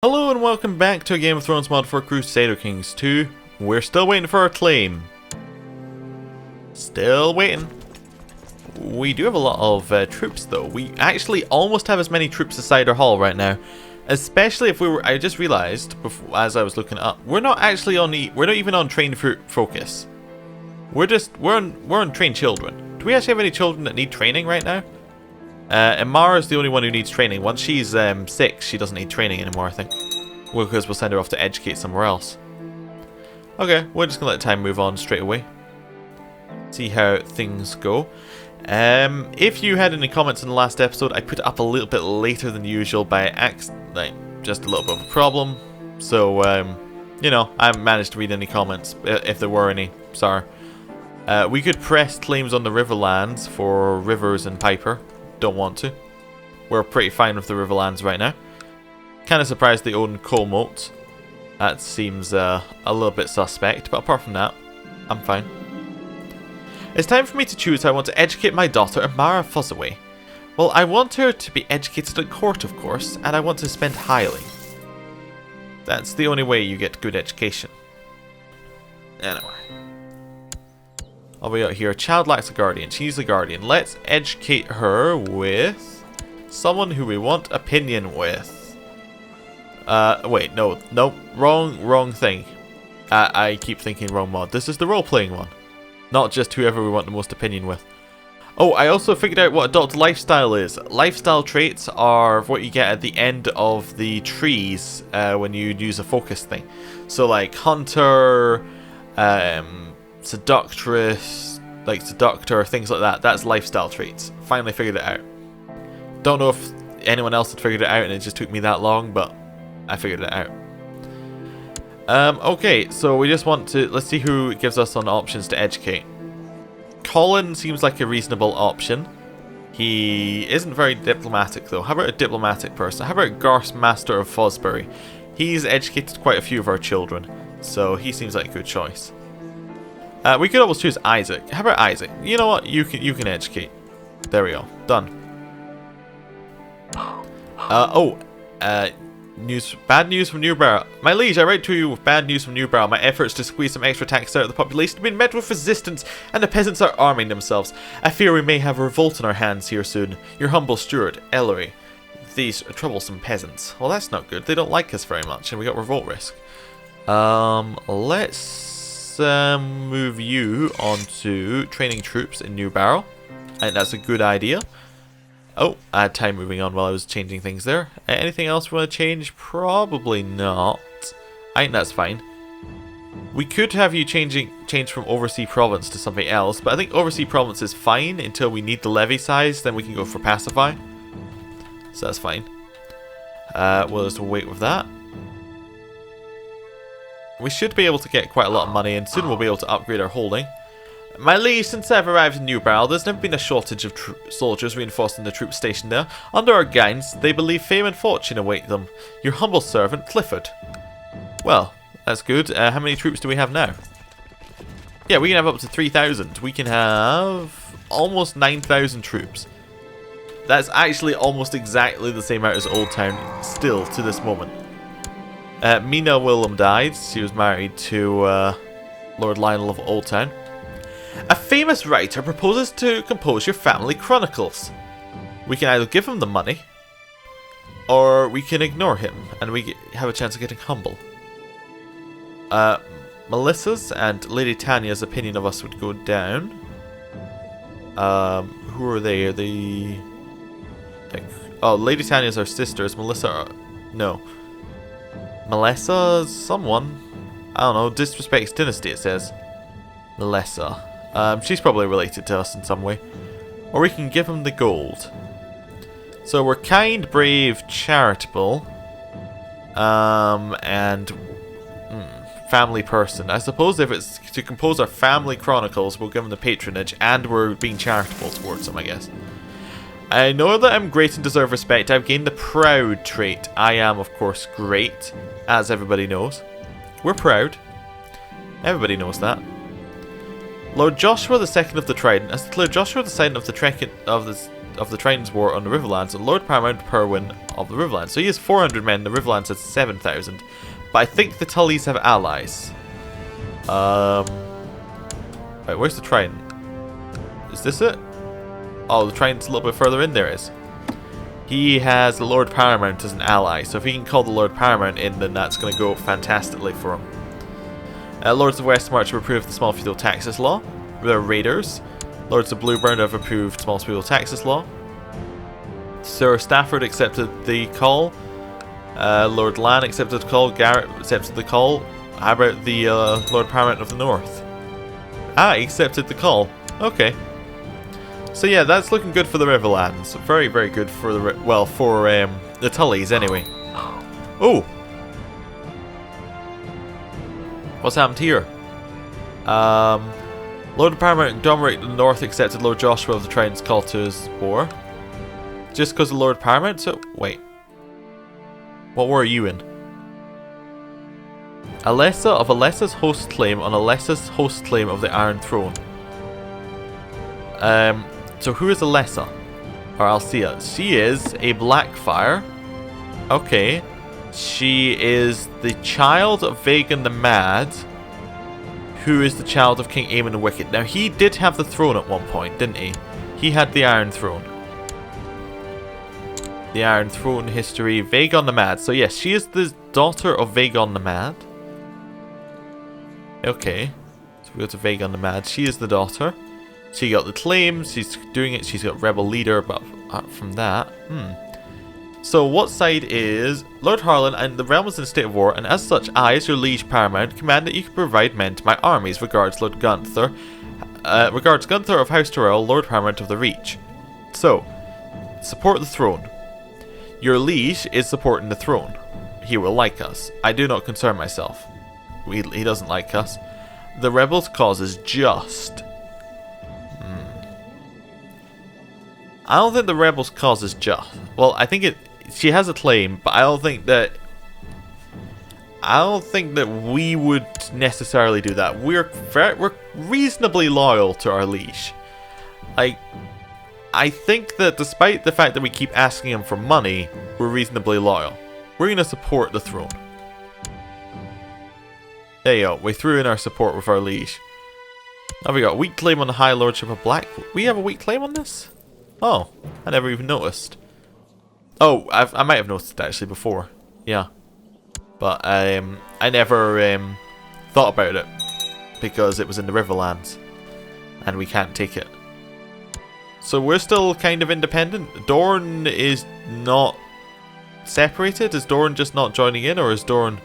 Hello and welcome back to a Game of Thrones mod for Crusader Kings 2. We're still waiting for our claim. Still waiting. We do have a lot of troops though. We actually almost have as many troops as Cider Hall right now. Especially if we were, I just realised as I was looking up, we're not actually on we're not even on trained focus. We're on trained children. Do we actually have any children that need training right now? And Mara's the only one who needs training. Once she's 6, she doesn't need training anymore, I think. Well, because we'll send her off to educate somewhere else. Okay, we're just going to let time move on straight away. See how things go. If you had any comments in the last episode, I put it up a little bit later than usual by accident. Like, just a little bit of a problem. So, you know, I haven't managed to read any comments, if there were any. Sorry. We could press claims on the Riverlands for Rivers and Piper. Don't want to. We're pretty fine with the Riverlands right now. Kind of surprised they own coal moats. That seems a little bit suspect, but apart from that, I'm fine. It's time for me to choose how I want to educate my daughter, Mara Fossoway. Well, I want her to be educated at court, of course, and I want to spend highly. That's the only way you get good education. Anyway. What we got here? Child lacks a guardian. She's a guardian. Let's educate her with someone who we want opinion with. Wait, no, wrong thing. I keep thinking wrong mod. This is the role-playing one. Not just whoever we want the most opinion with. Oh, I also figured out what adult lifestyle is. Lifestyle traits are what you get at the end of the trees when you use a focus thing. So like Hunter, Seductress, like Seductor, things like that. That's lifestyle traits. Finally figured it out. Don't know if anyone else had figured it out and it just took me that long, but I figured it out. Okay, so we just want to, let's see who gives us on options to educate. Colin seems like a reasonable option. He isn't very diplomatic though. How about a diplomatic person? How about Garth, Master of Fosbury? He's educated quite a few of our children, so he seems like a good choice. We could always choose Isaac. How about Isaac? You know what? You can educate. There we go. Done. Bad news from Newbarrow. My liege, I write to you with bad news from Newbarrow. My efforts to squeeze some extra tax out of the population have been met with resistance, and the peasants are arming themselves. I fear we may have a revolt on our hands here soon. Your humble steward, Ellery. These troublesome peasants. Well, that's not good. They don't like us very much, and we got revolt risk. Let's move you onto training troops in Newbarrow. I think that's a good idea. Oh, I had time moving on while I was changing things there. Anything else we want to change? Probably not. I think that's fine. We could have you change from Oversea Province to something else, but I think Oversea Province is fine until we need the levy size, then we can go for Pacify. So that's fine. We'll just wait with that. We should be able to get quite a lot of money, and soon we'll be able to upgrade our holding. My liege, since I've arrived in Newbarrow, there's never been a shortage of soldiers reinforcing the troop station there. Under our guidance, they believe fame and fortune await them. Your humble servant, Clifford. Well, that's good. How many troops do we have now? Yeah, we can have up to 3,000. We can have almost 9,000 troops. That's actually almost exactly the same amount as Old Town, still, to this moment. Mina Willem died. She was married to Lord Lionel of Old Town. A famous writer proposes to compose your family chronicles. We can either give him the money, or we can ignore him, and we have a chance of getting humble. Melissa's and Lady Tanya's opinion of us would go down. Who are they? Are they... Oh, Lady Tanya's our sisters. Melissa... No. Melissa, someone, I don't know, disrespects dynasty, it says. Melissa. She's probably related to us in some way. Or we can give him the gold. So we're kind, brave, charitable, and family person. I suppose if it's to compose our family chronicles, we'll give him the patronage, and we're being charitable towards him, I guess. I know that I'm great and deserve respect. I've gained the proud trait. I am, of course, great, as everybody knows. We're proud. Everybody knows that. Lord Joshua II of the Trident has declared Joshua II of the of the Trident's War on the Riverlands and Lord Paramount Perwyn of the Riverlands. So he has 400 men, the Riverlands has 7,000. But I think the Tullys have allies. Right, where's the Trident? Is this it? Oh, the Trident's a little bit further in, there is. He has the Lord Paramount as an ally, so if he can call the Lord Paramount in, then that's going to go fantastically for him. Lords of Westmarch have approved the Small Feudal Taxes Law. They're raiders. Lords of Blueburn have approved Small Feudal Taxes Law. Sir Stafford accepted the call. Lord Lan accepted the call. Garrett accepted the call. How about the Lord Paramount of the North? Ah, he accepted the call. Okay. So yeah, that's looking good for the Riverlands. Very, very good for the the Tullys anyway. Oh, what's happened here? Lord Paramount and Domeric of the North accepted Lord Joshua of the Trident's call to his war. Just because of Lord Paramount? So wait, what war are you in? Alessa of Alessa's host claim on Alessa's host claim of the Iron Throne. So who is Alessa? Or Alcea? She is a Blackfire. Okay. She is the child of Vagon the Mad, who is the child of King Aemon the Wicked. Now, he did have the throne at one point, didn't he? He had the Iron Throne. The Iron Throne history. Vagon the Mad. So yes, she is the daughter of Vagon the Mad. Okay. So we go to Vagon the Mad. She is the daughter. She got the claims, she's doing it, she's got rebel leader, but from that, So what side is Lord Harlan and the realm is in a state of war, and as such, I, as your liege paramount, command that you can provide men to my armies. Regards, Lord Gunther. Regards, Gunther of House Tyrell, Lord Paramount of the Reach. So, support the throne. Your liege is supporting the throne. He will like us. I do not concern myself. He doesn't like us. The rebels' cause is just. I don't think the rebels' cause is just. Well, I think she has a claim, but I don't think that we would necessarily do that. We're reasonably loyal to our liege. Like, I think that despite the fact that we keep asking him for money, we're reasonably loyal. We're going to support the throne. There you go. We threw in our support with our liege. Now we got weak claim on the High Lordship of Black. We have a weak claim on this? Oh, I never even noticed. Oh, I might have noticed it actually before. Yeah. But I never thought about it because it was in the Riverlands and we can't take it. So we're still kind of independent. Dorne is not separated? Is Dorne just not joining in, or is Dorne...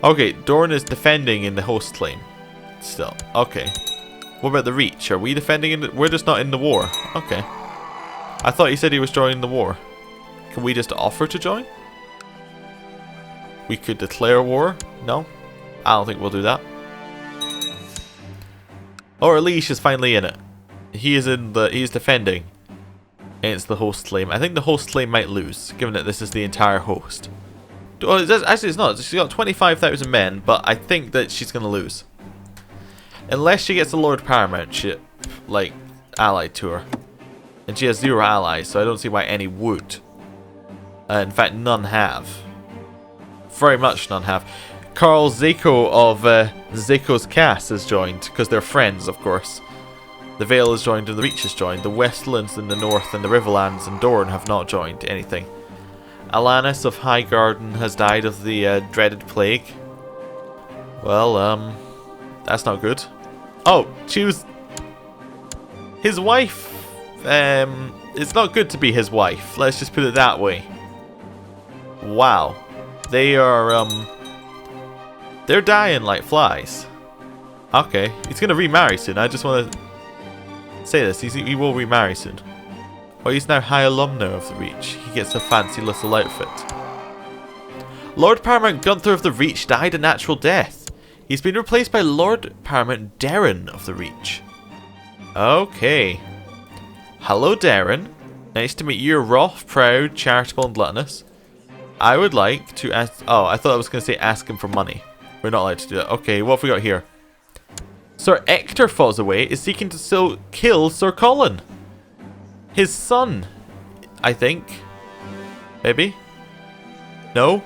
Okay, Dorne is defending in the host claim. Still. Okay. What about the Reach? Are we defending in the... We're just not in the war. Okay. I thought he said he was joining the war. Can we just offer to join? We could declare war? No? I don't think we'll do that. Or Leash is finally in it. He is defending against the host claim. I think the host claim might lose, given that this is the entire host. Well, actually it's not. She's got 25,000 men, but I think that she's going to lose. Unless she gets the Lord Paramountship, like, allied to her. And she has 0 allies, so I don't see why any would. In fact, none have. Very much none have. Carl Zako of Zako's Cast has joined, because they're friends, of course. The Vale has joined and the Reach has joined. The Westlands in the north and the Riverlands and Dorne have not joined anything. Alanis of Highgarden has died of the dreaded plague. Well, that's not good. Oh, choose his wife. It's not good to be his wife. Let's just put it that way. Wow, they are they're dying like flies. Okay, he's gonna remarry soon. I just want to say this. He will remarry soon. Well, he's now High Alumna of the Reach. He gets a fancy little outfit. Lord Paramount Gunther of the Reach died a natural death. He's been replaced by Lord Paramount Darren of the Reach. Okay. Hello, Darren. Nice to meet you. You're rough, proud, charitable, and gluttonous. I would like to ask... Oh, I thought I was going to say ask him for money. We're not allowed to do that. Okay, what have we got here? Sir Ector Fossoway is seeking to kill Sir Colin. His son I think. Maybe? No?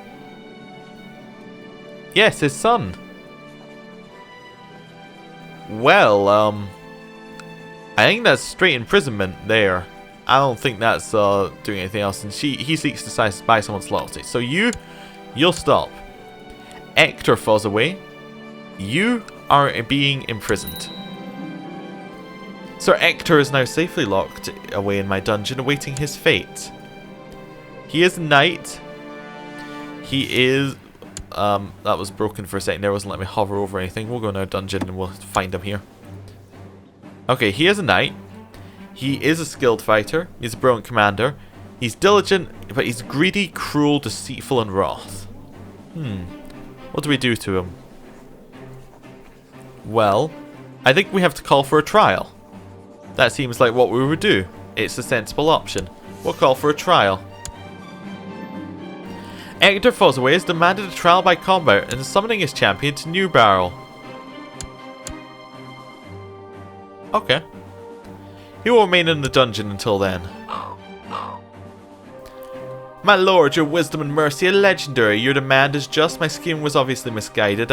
Yes, his son. Well, I think that's straight imprisonment there. I don't think that's doing anything else. And he seeks to buy someone's loyalty. So you'll stop. Hector Fossoway, you are being imprisoned. Sir Hector is now safely locked away in my dungeon, awaiting his fate. He is a knight. He is... that was broken for a second there. Wasn't letting me hover over anything. We'll go in our dungeon and we'll find him here. Okay, he is a knight. He is a skilled fighter. He's a brilliant commander. He's diligent, but he's greedy, cruel, deceitful, and wrath. What do we do to him? Well, I think we have to call for a trial. That seems like what we would do. It's a sensible option. We'll call for a trial. Hector Fossoway has demanded a trial by combat and is summoning his champion to New Barrel. Okay. He will remain in the dungeon until then. My lord, your wisdom and mercy are legendary. Your demand is just. My scheme was obviously misdirected.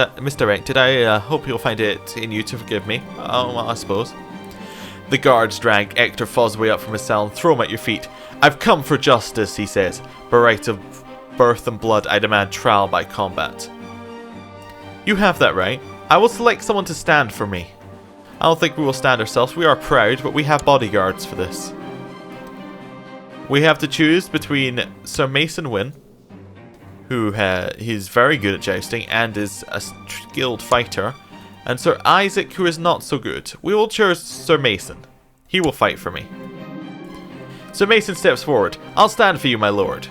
I hope you'll find it in you to forgive me. Well, I suppose. The guards drag Hector Fossoway up from his cell and throw him at your feet. I've come for justice, he says. By right of birth and blood, I demand trial by combat. You have that right. I will select someone to stand for me. I don't think we will stand ourselves. We are proud, but we have bodyguards for this. We have to choose between Sir Mason Wynne, who he's very good at jousting and is a skilled fighter, and Sir Isaac, who is not so good. We will choose Sir Mason. He will fight for me. Sir Mason steps forward. I'll stand for you, my lord.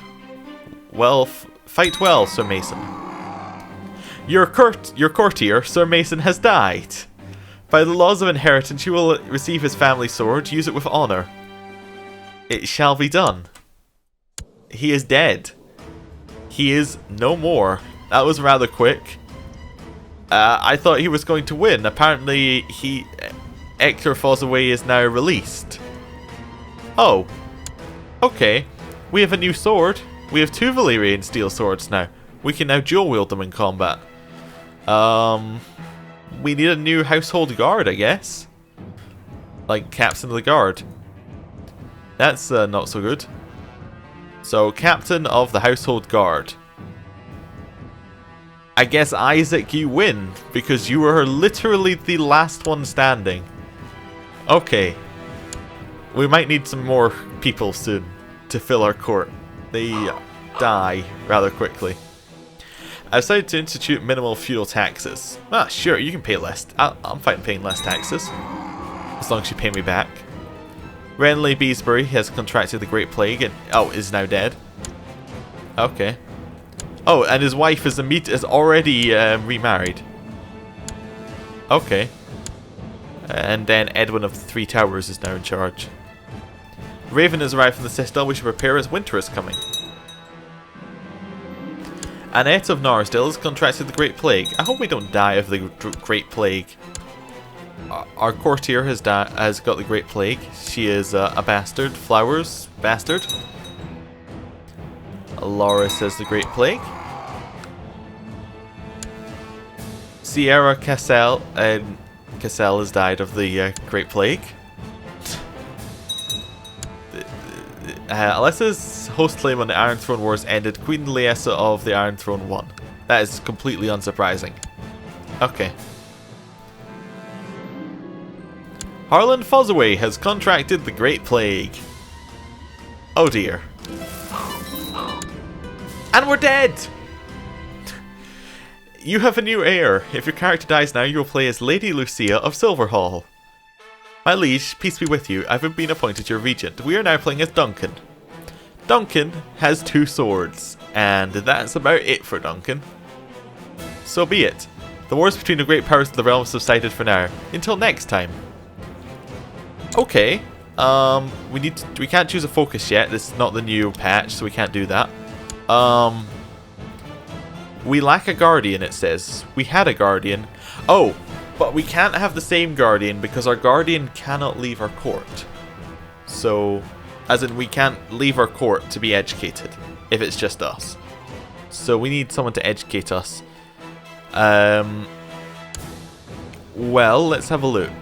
Well, fight well, Sir Mason. Your courtier, Sir Mason, has died. By the laws of inheritance, you will receive his family sword. Use it with honor. It shall be done. He is dead. He is no more. That was rather quick. I thought he was going to win. Apparently, Hector Fossoway is now released. Oh. Okay. We have a new sword. We have 2 Valyrian steel swords now. We can now dual wield them in combat. We need a new household guard, I guess. Like captain of the guard. That's not so good. So, captain of the household guard. I guess, Isaac, you win, because you were literally the last one standing. Okay. We might need some more people soon to fill our court. They die rather quickly. I've decided to institute minimal feudal taxes. Ah, sure, you can pay less. I'm fine paying less taxes. As long as you pay me back. Renly Beesbury has contracted the Great Plague and is now dead. Okay. Oh, and his wife is already remarried. Okay. And then Edwin of the Three Towers is now in charge. Raven has arrived from the Citadel. We should prepare as winter is coming. Annette of Narsdale has contracted the Great Plague. I hope we don't die of the Great Plague. Our courtier has got the Great Plague. She is a bastard. Flowers, bastard. Loris has the Great Plague. Sierra Cassell has died of the Great Plague. Alessa's host claim on the Iron Throne Wars ended. Queen Liessa of the Iron Throne won. That is completely unsurprising. Okay. Harlan Fossoway has contracted the Great Plague. Oh dear. And we're dead! You have a new heir. If your character dies now, you will play as Lady Lucia of Silverhall. My liege, peace be with you. I've been appointed your regent. We are now playing as Duncan. Duncan has 2 swords, and that's about it for Duncan. So be it. The wars between the great powers of the realm have subsided for now. Until next time. Okay. We can't choose a focus yet. This is not the new patch, so we can't do that. We lack a guardian, it says. We had a guardian. Oh, but we can't have the same guardian because our guardian cannot leave our court. So, As in, we can't leave our court to be educated if it's just us. So we need someone to educate us. Well, let's have a look.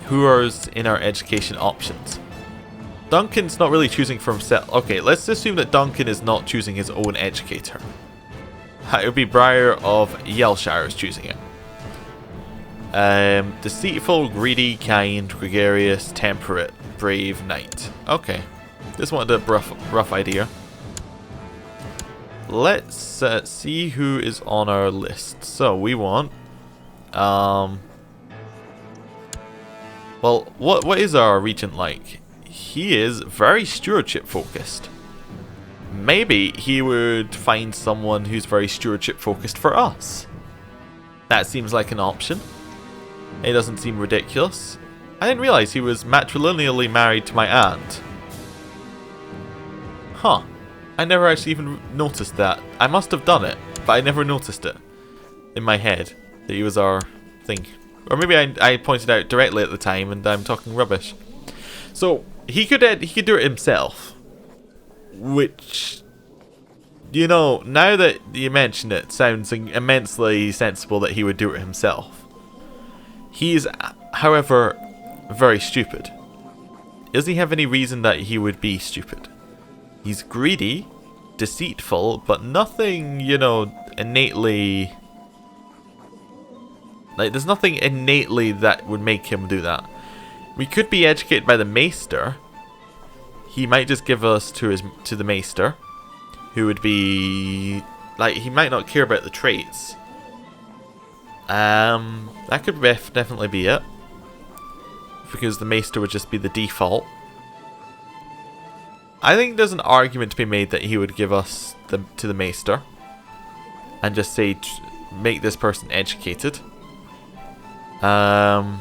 Who are in our education options? Duncan's not really choosing for himself. Okay, let's assume that Duncan is not choosing his own educator. It would be Briar of Yelshire is choosing it. Deceitful, greedy, kind, gregarious, temperate, brave, knight. Okay, this one had a rough idea. Let's see who is on our list. So we want, well, what is our regent like? He is very stewardship focused. Maybe he would find someone who's very stewardship focused for us. That seems like an option. It doesn't seem ridiculous. I didn't realize he was matrilineally married to my aunt. Huh. I never actually even noticed that. I must have done it, but I never noticed it in my head that he was our thing. Or maybe I pointed out directly at the time and I'm talking rubbish. So he could do it himself, which, you know, now that you mention it, sounds immensely sensible that he would do it himself. He's, however, very stupid. Does he have any reason that he would be stupid? He's greedy, deceitful, but nothing, you know, innately... Like, there's nothing innately that would make him do that. We could be educated by the Maester. He might just give us to the Maester, who would be... Like, he might not care about the traits. That could definitely be it. Because the Maester would just be the default. I think there's an argument to be made that he would give us to the Maester. And just say, make this person educated. I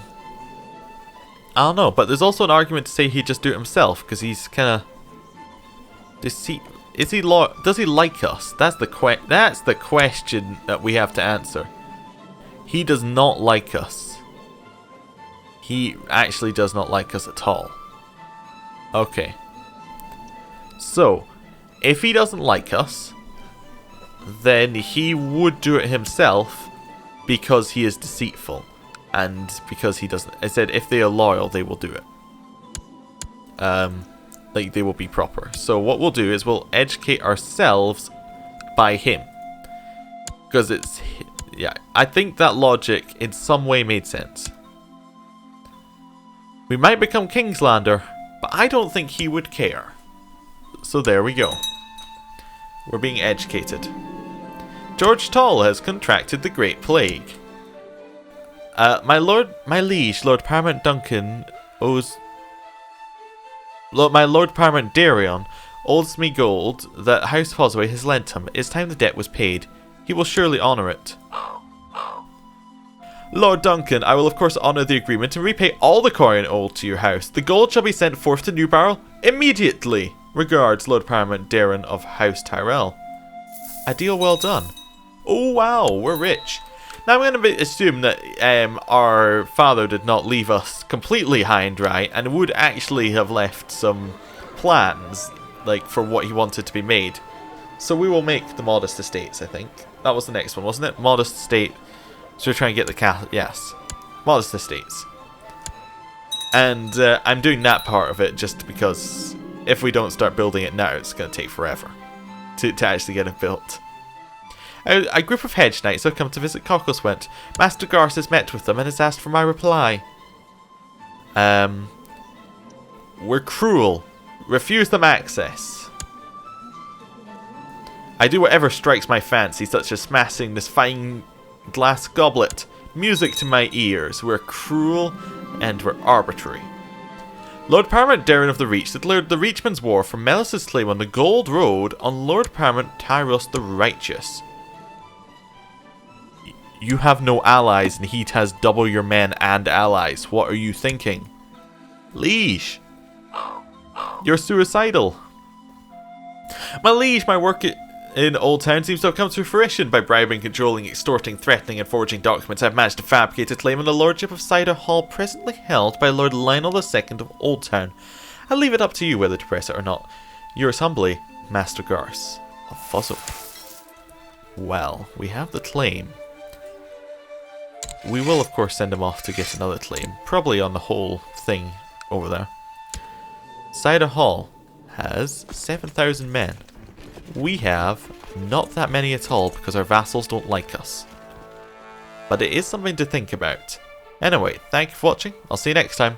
don't know, but there's also an argument to say he'd just do it himself. Because he's kind of... Does he like us? That's the question that we have to answer. He does not like us. He actually does not like us at all. Okay. So, if he doesn't like us, then he would do it himself because he is deceitful. And because he doesn't... I said if they are loyal, they will do it. Like, they will be proper. So what we'll do is we'll educate ourselves by him. Because it's... Yeah, I think that logic in some way made sense. We might become Kingslander, but I don't think he would care. So there we go. We're being educated. George Tall has contracted the Great Plague. My liege, Lord Paramount Duncan owes... My Lord Paramount Daeron owes me gold that House Fossoway has lent him. It's time the debt was paid. He will surely honour it. Lord Duncan, I will of course honour the agreement and repay all the coin owed to your house. The gold shall be sent forth to New Barrel immediately. Regards, Lord Paramount Daeron of House Tyrell. A deal well done. Oh wow, we're rich. Now I'm going to assume that our father did not leave us completely high and dry and would actually have left some plans, like, for what he wanted to be made. So we will make the Modest Estates, I think. That was the next one, wasn't it? Modest Estate. So we're trying to get the castle. Yes. Modest Estates. And I'm doing that part of it just because if we don't start building it now, it's going to take forever to actually get it built. A group of hedge knights have come to visit Cockleswent. Master Garth has met with them and has asked for my reply. We're cruel. Refuse them access. I do whatever strikes my fancy, such as smashing this fine glass goblet. Music to my ears. We're cruel and we're arbitrary. Lord Paramount Daeron of the Reach declared the Reachman's War from Melis's claim on the Gold Road on Lord Paramount Tyros the Righteous. You have no allies and he has double your men and allies. What are you thinking? Liege. You're suicidal. My liege, my work in Old Town seems to have come to fruition. By bribing, controlling, extorting, threatening and forging documents, I've managed to fabricate a claim on the lordship of Cider Hall presently held by Lord Lionel II of Old Town. I'll leave it up to you whether to press it or not. Yours humbly, Master Garce of Fossoway. Well, we have the claim. We will of course send him off to get another claim, probably on the whole thing over there. Cider Hall has 7,000 men. We have not that many at all because our vassals don't like us. But it is something to think about. Anyway, thank you for watching. I'll see you next time.